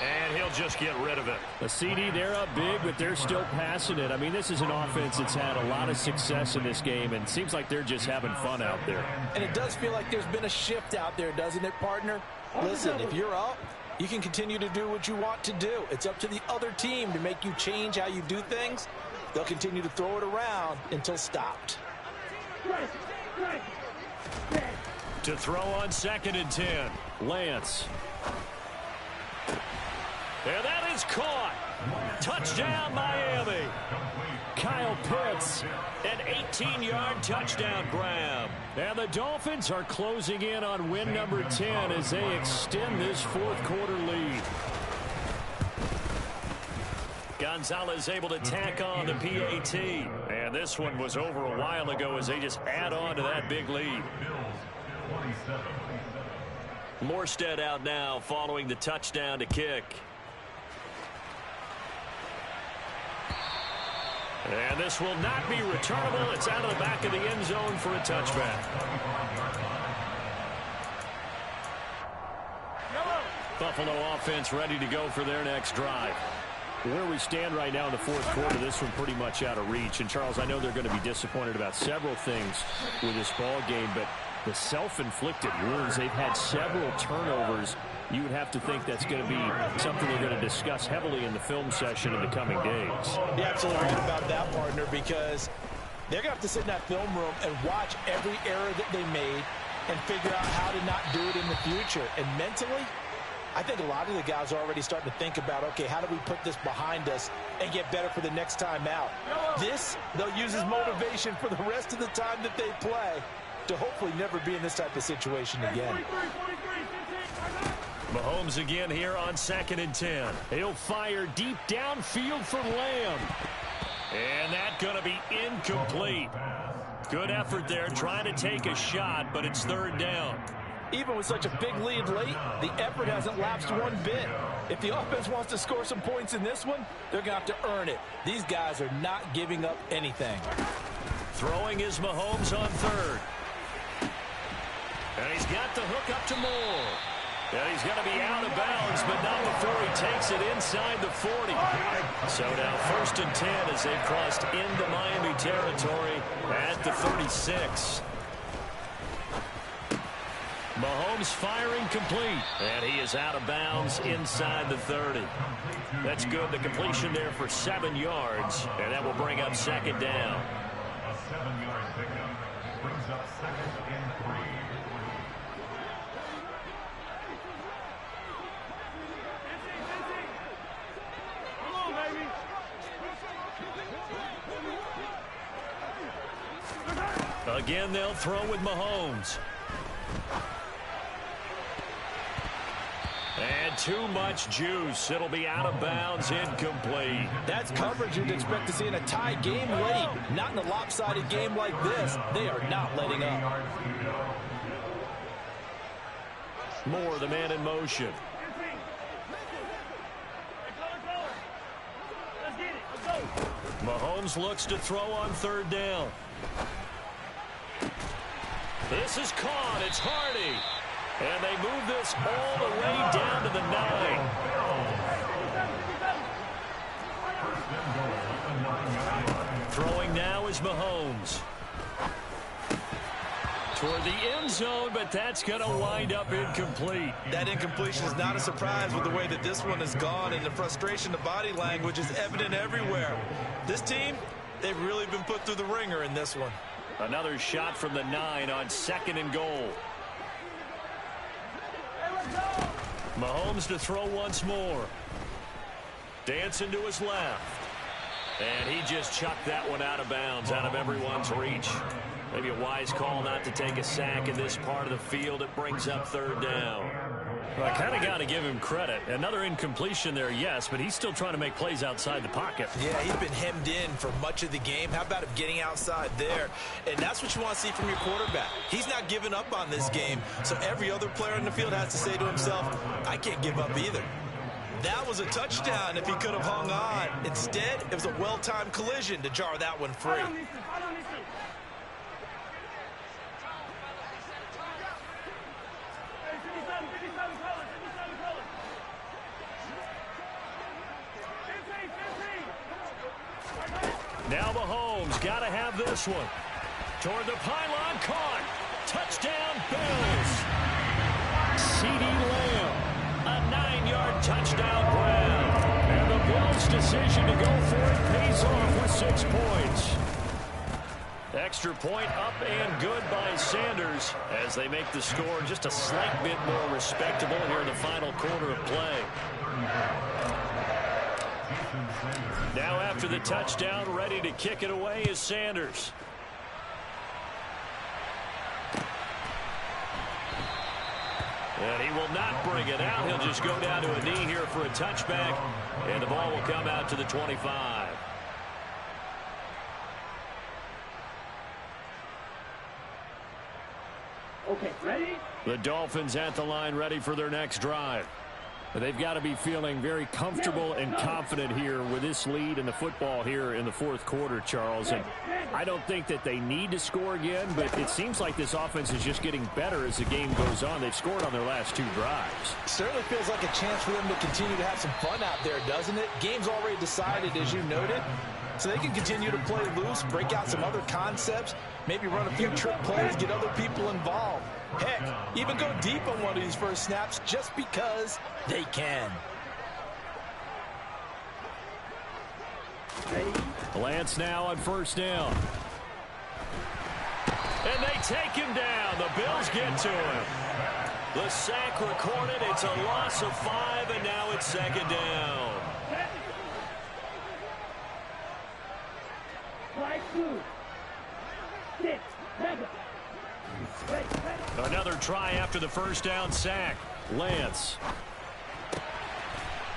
And he'll just get rid of it. The CeeDee, they're up big, but they're still passing it. I mean, this is an offense that's had a lot of success in this game, and it seems like they're just having fun out there. And it does feel like there's been a shift out there, doesn't it, partner? Listen, if you're up, you can continue to do what you want to do. It's up to the other team to make you change how you do things. They'll continue to throw it around until stopped. To throw on 2nd and 10, Lance. And that is caught. Touchdown, Miami. Kyle Pitts, an 18-yard touchdown grab. And the Dolphins are closing in on win number 10 as they extend this fourth quarter lead. Gonzalez able to tack on the PAT. And this one was over a while ago as they just add on to that big lead. Morstead out now following the touchdown to kick. And this will not be returnable. It's out of the back of the end zone for a touchback. Buffalo offense ready to go for their next drive. Where we stand right now in the fourth quarter, this one pretty much out of reach. And, Charles, I know they're going to be disappointed about several things with this ball game, but the self-inflicted wounds, they've had several turnovers. You would have to think that's going to be something they're going to discuss heavily in the film session in the coming days. You're absolutely right about that, partner, because they're going to have to sit in that film room and watch every error that they made and figure out how to not do it in the future. And mentally, I think a lot of the guys are already starting to think about, okay, how do we put this behind us and get better for the next time out? This, they'll use as motivation for the rest of the time that they play to hopefully never be in this type of situation again. Mahomes again here on 2nd and 10. He'll fire deep downfield for Lamb. And that's going to be incomplete. Good effort there trying to take a shot, but it's 3rd down. Even with such a big lead late, the effort hasn't lapsed one bit. If the offense wants to score some points in this one, they're going to have to earn it. These guys are not giving up anything. Throwing is Mahomes on 3rd. And he's got the hook up to Moore. And he's going to be out of bounds, but not before he takes it inside the 40. So now 1st and 10 as they've crossed into Miami territory at the 36. Mahomes firing complete, and he is out of bounds inside the 30. That's good. The completion there for 7 yards, and that will bring up 2nd down. A 7-yard pickup brings up 2nd and 3. Again, they'll throw with Mahomes. And too much juice. It'll be out of bounds, incomplete. That's coverage you'd expect to see in a tie game late. Not in a lopsided game like this. They are not letting up. Moore, the man in motion. Mahomes looks to throw on 3rd down. This is caught. It's Hardy. And they move this all the way down to the 9. Throwing now is Mahomes. Toward the end zone, but that's going to wind up incomplete. That incompletion is not a surprise with the way that this one has gone, and the frustration, the body language is evident everywhere. This team, they've really been put through the ringer in this one. Another shot from the 9 on 2nd and goal. Mahomes to throw once more. Dancing to his left. And he just chucked that one out of bounds, out of everyone's reach. Maybe a wise call not to take a sack in this part of the field. It brings up 3rd down. Well, I kind of got to give him credit. Another incompletion there, yes, but he's still trying to make plays outside the pocket. Yeah, he's been hemmed in for much of the game. How about him getting outside there? And that's what you want to see from your quarterback. He's not giving up on this game, so every other player in the field has to say to himself, I can't give up either. That was a touchdown if he could have hung on. Instead, it was a well-timed collision to jar that one free. Now Mahomes got to have this one. Toward the pylon, caught. Touchdown, Bills. CeeDee Lamb, a 9-yard touchdown grab. And the Bills' decision to go for it pays off with 6 points. Extra point up and good by Sanders as they make the score just a slight bit more respectable here in the final quarter of play. Now after the touchdown, ready to kick it away is Sanders. And he will not bring it out. He'll just go down to a knee here for a touchback. And the ball will come out to the 25. Okay, ready? The Dolphins at the line ready for their next drive. They've got to be feeling very comfortable and confident here with this lead in the football here in the 4th quarter, Charles. And I don't think that they need to score again, but it seems like this offense is just getting better as the game goes on. They've scored on their last 2 drives. Certainly feels like a chance for them to continue to have some fun out there, doesn't it? Game's already decided, as you noted. So they can continue to play loose, break out some other concepts, maybe run a few trick plays, get other people involved. Heck, even go deep on one of these first snaps just because they can. Lance now on 1st down. And they take him down. The Bills get to him. The sack recorded. It's a loss of 5, and now it's 2nd down. Another try after the 1st down sack. Lance.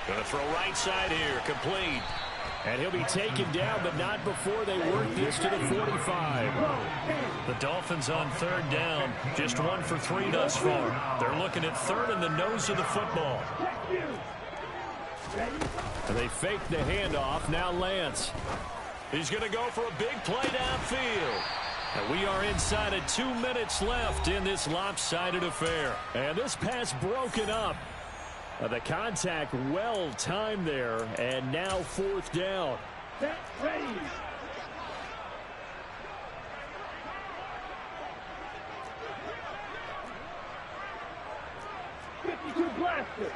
Going to throw right side here. Complete. And he'll be taken down, but not before they work this to the 45. The Dolphins on third down. Just 1 for 3 thus far. They're looking at third in the nose of the football. And they fake the handoff. Now Lance. He's going to go for a big play downfield. And we are inside of 2 minutes left in this lopsided affair. And this pass broken up. The contact well timed there, and now 4th down. Set, ready. .52 blaster.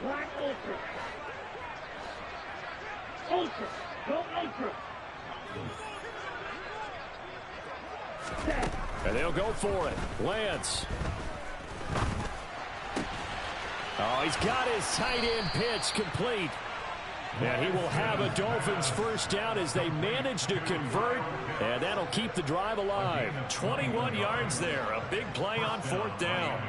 Black ultra. Ultra. Go ultra. Set. And they'll go for it. Lance. Oh, he's got his tight end pitch complete. And he will have a Dolphins first down as they manage to convert. And that'll keep the drive alive. 21 yards there. A big play on 4th down.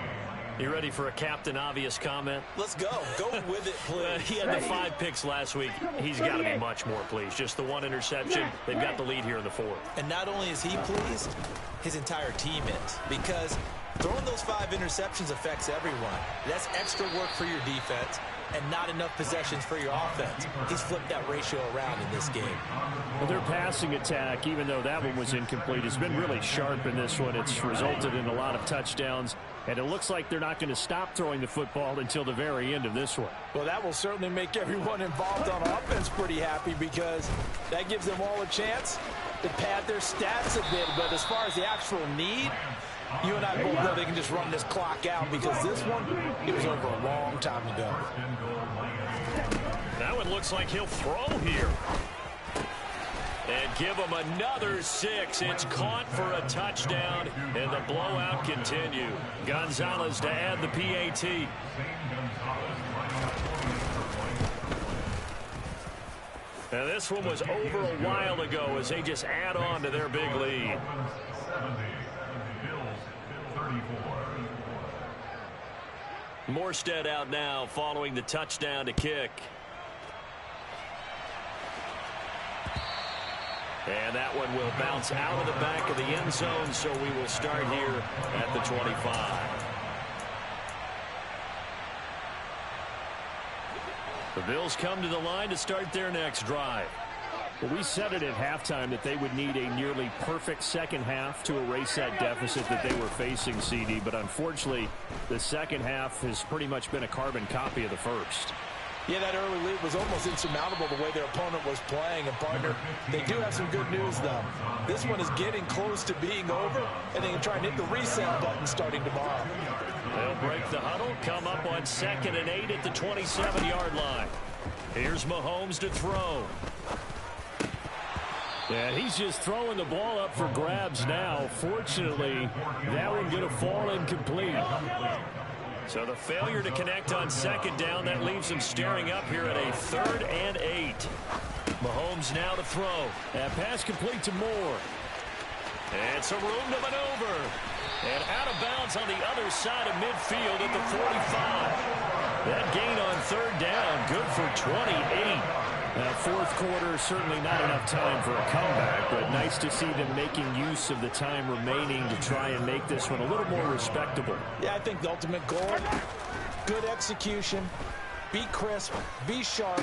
You ready for a Captain Obvious comment? Let's go. Go with it, please. He had the 5 picks last week. He's got to be much more pleased. Just the 1 interception. They've got the lead here in the 4th. And not only is he pleased, his entire team is. Because throwing those 5 interceptions affects everyone. That's extra work for your defense and not enough possessions for your offense. He's flipped that ratio around in this game. Well, their passing attack, even though that one was incomplete, has been really sharp in this one. It's resulted in a lot of touchdowns, and it looks like they're not going to stop throwing the football until the very end of this one. Well, that will certainly make everyone involved on offense pretty happy because that gives them all a chance to pad their stats a bit. But as far as the actual need, you and I both know they can just run this clock out because this one, it was over a long time ago. That one looks like he'll throw here. And give him another 6. It's caught for a touchdown, and the blowout continue. Gonzalez to add the PAT. And this one was over a while ago as they just add on to their big lead. Morstead out now following the touchdown to kick. And that one will bounce out of the back of the end zone, so we will start here at the 25. The Bills come to the line to start their next drive. Well, we said it at halftime that they would need a nearly perfect second half to erase that deficit that they were facing, CD. But unfortunately, the second half has pretty much been a carbon copy of the first. Yeah, that early lead was almost insurmountable the way their opponent was playing. And, partner, they do have some good news, though. This one is getting close to being over, and they can try and hit the reset button starting tomorrow. They'll break the huddle, come up on 2nd and 8 at the 27-yard line. Here's Mahomes to throw. Yeah, he's just throwing the ball up for grabs now. Fortunately, that one going to fall incomplete. So the failure to connect on 2nd down, that leaves him staring up here at a 3rd and 8. Mahomes now to throw. That pass complete to Moore. And some room to maneuver. And out of bounds on the other side of midfield at the 45. That gain on 3rd down, good for 28. Fourth quarter, certainly not enough time for a comeback, but nice to see them making use of the time remaining to try and make this one a little more respectable. Yeah, I think the ultimate goal, good execution, be crisp, be sharp,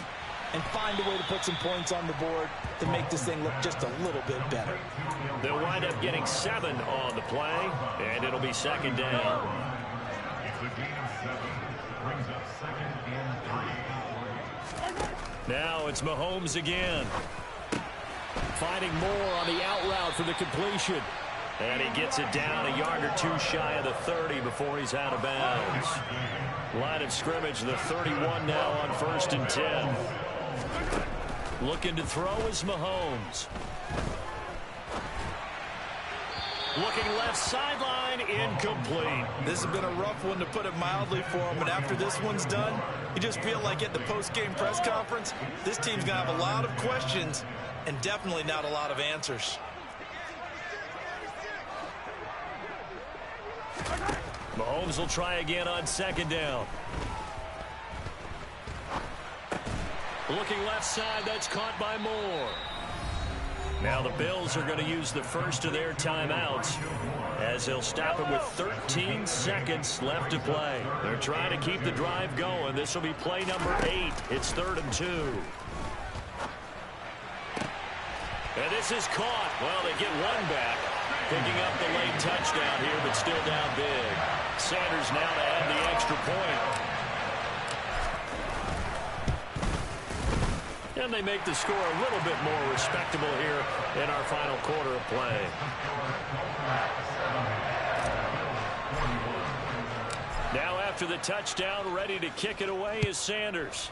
and find a way to put some points on the board to make this thing look just a little bit better. They'll wind up getting 7 on the play, and it'll be 2nd down. It's a gain of 7. Brings up 2nd and 3. Now it's Mahomes again. Finding Moore on the out route for the completion. And he gets it down a yard or 2 shy of the 30 before he's out of bounds. Line of scrimmage, the 31 now on 1st and 10. Looking to throw is Mahomes. Looking left sideline, incomplete. This has been a rough one, to put it mildly, for him. And after this one's done, you just feel like at the post-game press conference, this team's going to have a lot of questions and definitely not a lot of answers. Mahomes will try again on second down. Looking left side, that's caught by Moore. Now the Bills are going to use the first of their timeouts as they'll stop it with 13 seconds left to play. They're trying to keep the drive going. This will be play number 8. It's 3rd and 2. And this is caught. Well, they get one back, picking up the late touchdown here, but still down big. Sanders now to add the extra point. And they make the score a little bit more respectable here in our final quarter of play. Now after the touchdown, ready to kick it away is Sanders.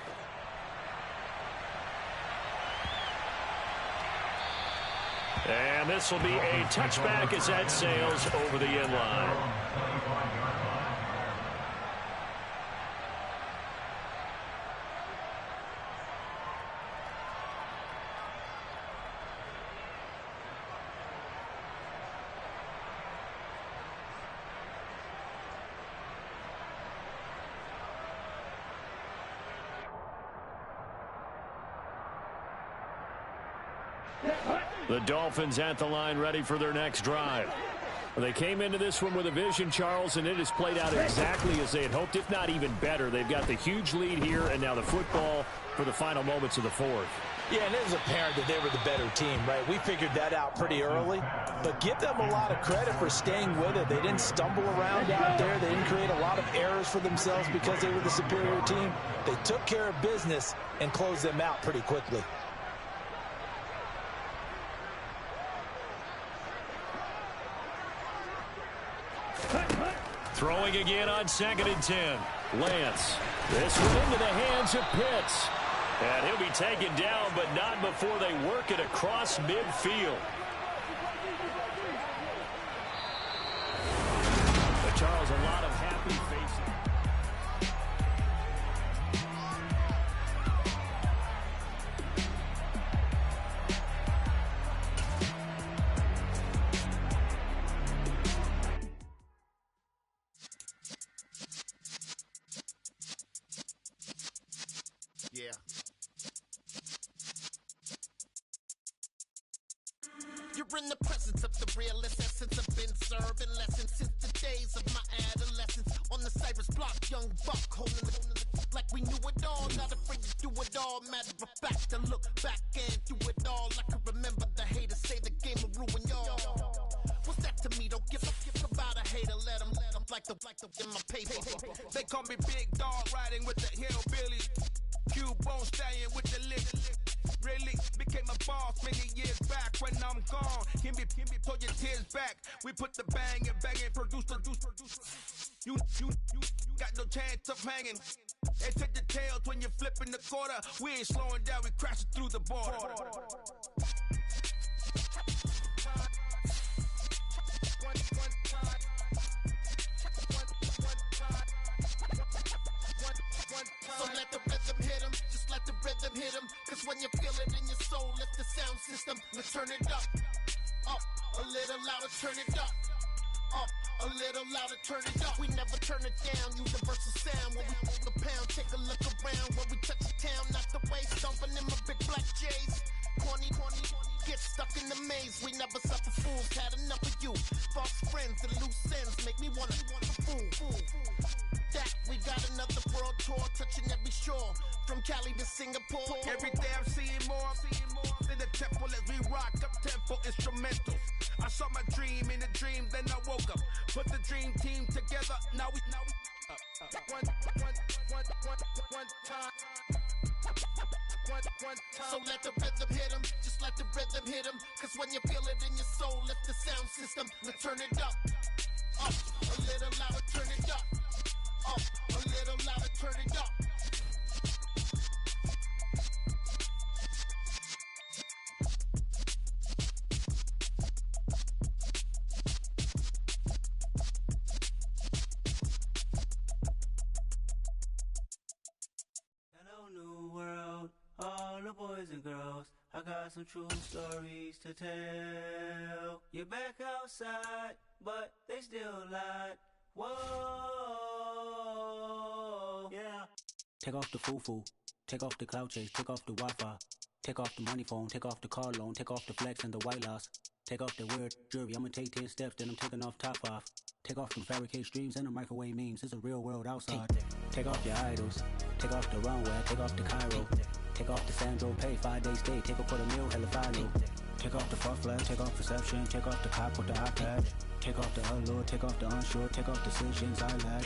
And this will be a touchback as that sails over the end line. The Dolphins at the line ready for their next drive. They came into this one with a vision, Charles, and it has played out exactly as they had hoped, if not even better. They've got the huge lead here, and now the football for the final moments of the fourth. Yeah, and it was apparent that they were the better team, right? We figured that out pretty early, but give them a lot of credit for staying with it. They didn't stumble around out there. They didn't create a lot of errors for themselves because they were the superior team. They took care of business and closed them out pretty quickly. Throwing again on 2nd and 10. Lance. This one into the hands of Pitts. And he'll be taken down, but not before they work it across midfield. But Charles, a lot of happy faces. Yeah. You're in the presence of the realest essence. I've been serving lessons since the days of my adolescence. On the Cyrus block, young buck holding the like we knew it all. Not afraid to do it all. Matter of fact, to look back and do it all. I can remember the haters say the game will ruin y'all. What's that to me? Don't give about a hater. Let them like the in my paper. They call me Big Dog, riding with the hillbillies. Q-Bone stallion with the lick. Really became a boss many years back. When I'm gone, give me pull your tears back. We put the bang and produce. You got no chance of hanging. They take the tails when you're flipping the quarter. We ain't slowing down, we crashing through the border. So let the rhythm hit him, just let the rhythm hit him. Cause when you feel it in your soul, lift the sound system. Let's turn it up, a little louder, turn it up, a little louder, turn it up. We never turn it down, universal sound. When we pull the pound, take a look around. When we touch the town, not the way, stomping in my big black J's. Corny, get stuck in the maze. We never suffer fools, had enough of you. False friends and loose ends make me wanna fool. That we got another world tour, touching every shore, from Cali to Singapore. Every day I'm seeing more in the temple as we rock up tempo instrumentals. I saw my dream in a dream, then I woke up. Put the dream team together, now we one time. So let the rhythm hit him, just let the rhythm hit him. Cause when you feel it in your soul, lift the sound system. Let's turn it up, a little louder, turn it up, a little louder, turn it up. Hello, new world, all the boys and girls. I got some true stories to tell. You're back outside, but they still lied. Whoa, yeah. Take off the foo-foo, take off the cloud chase, take off the Wi-Fi, take off the money phone, take off the car loan, take off the flex and the white loss, take off the weird jewelry. I'ma take 10 steps, then I'm taking off top off. Take off them fabricated streams and the microwave memes. It's a real world outside. Take off your idols, take off the runway, take off the Cairo, take off the Sandro Pay, 5-day stay, take a $250,000, hella follow. Take off the far flag, take off perception, take off the cop with the iPad, take off the allure, take off the unsure, take off decisions I lack.